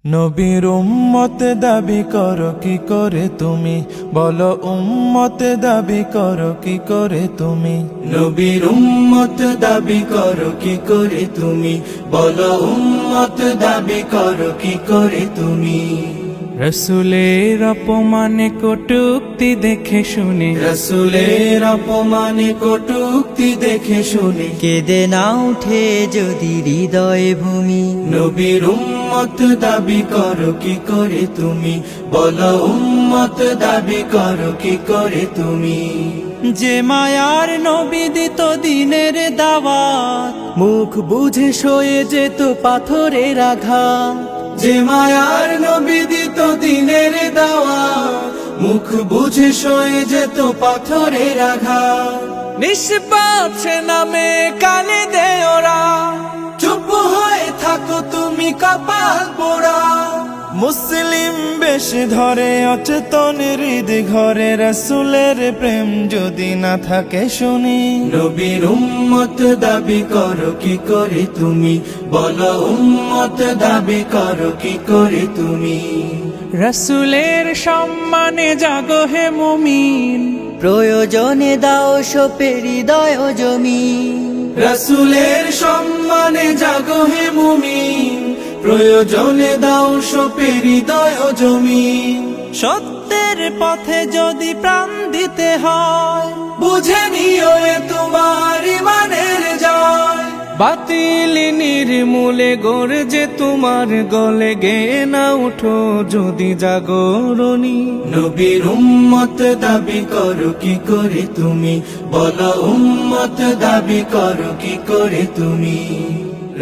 নবীর উম্মত দাবি করো কি করে তুমি, বলো উম্মত দাবি করো কি করে তুমি। নবীর উম্মত দাবি করো কি করে তুমি, বলো উম্মত দাবি করো কি করে তুমি। রসুলের অপমানে কটূক্তি দেখে শুনে, রসুলের অপমানে কটূক্তি দেখে শুনে কেঁদে না উঠে যদি হৃদয় ভূমি। নবীর উম্মত দাবি করো কি করে তুমি, বলো উম্মত দাবি করো কি করে তুমি। যে মায়ার নবী দিত দিনের দাওয়াত, মুখ বুঝে সয়ে যেত পাথরের আঘাত। যে মায়ার নবী দিত দিনের দাওয়াত, মুখ বুঝে সয়ে যেত পাথরের আঘাত। নিষ্পাপ নামে কানে দেয় ওরা, চুপ হয়ে থাকো তুমি কপাল পোড়া। মুসলিম বেশ ধরে অচেতন হৃদ ঘরে, রসুলের প্রেম যদি না থাকে শুনি। নবীর উম্মত দাবি করো কি করে তুমি, বলো উম্মত দাবি করো কি করে তুমি। রসুলের সম্মানে জাগো হে মুমিন, প্রয়োজনে দাও সোপে হৃদয় জমি। রসুলের সম্মানে জাগো হে মুমিন, প্রয়োজনে দাও সোপে হৃদয় জমি। সত্যের পথে যদি প্রাণ দিতে হয়, বুঝে নিও এ তোমার ইমানের জয়। বাতিল নির্মূলে গর্জে তোমার গলে, গে না উঠো যদি জাগরণী। নবীর উম্মত দাবি করো কি করে তুমি, বলো উম্মত দাবি করো কি করে তুমি।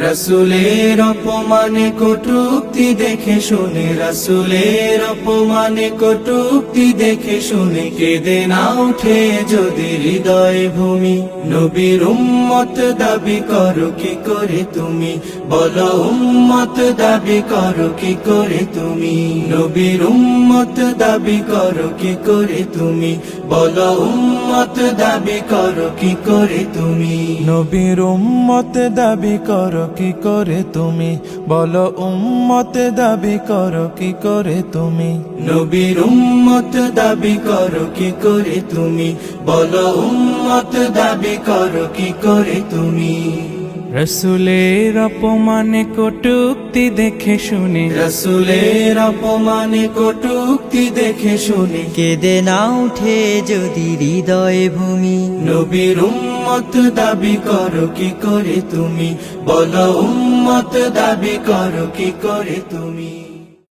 রসুলের অপমানে কটূক্তি দেখে শুনে, রসুলের অপমানে কটূক্তি দেখে শুনে কেঁদে না উঠে যদি হৃদয় ভূমি। নবীর উম্মত দাবি করো কি করে তুমি, বলো উম্মত দাবি করো কি করে তুমি। নবীর উম্মত দাবি করো কি করে তুমি, বলো উম্মত দাবি করো কি করে তুমি। নবীর উম্মত দাবি করো কি করে তুমি, বলো উম্মত দাবি করো কি করে তুমি। নবীর উম্মত দাবি করো কি করে তুমি, বলো উম্মত দাবি করো কি করে তুমি। রসুলের অপমানে কটূক্তি দেখে শুনে, রসুলের অপমানে কটূক্তি দেখে শুনে কেঁদে না উঠে যদি হৃদয় ভূমি। নবীর উম্মত দাবি করো কি করে তুমি, বলো উম্মত দাবি করো কি করে তুমি।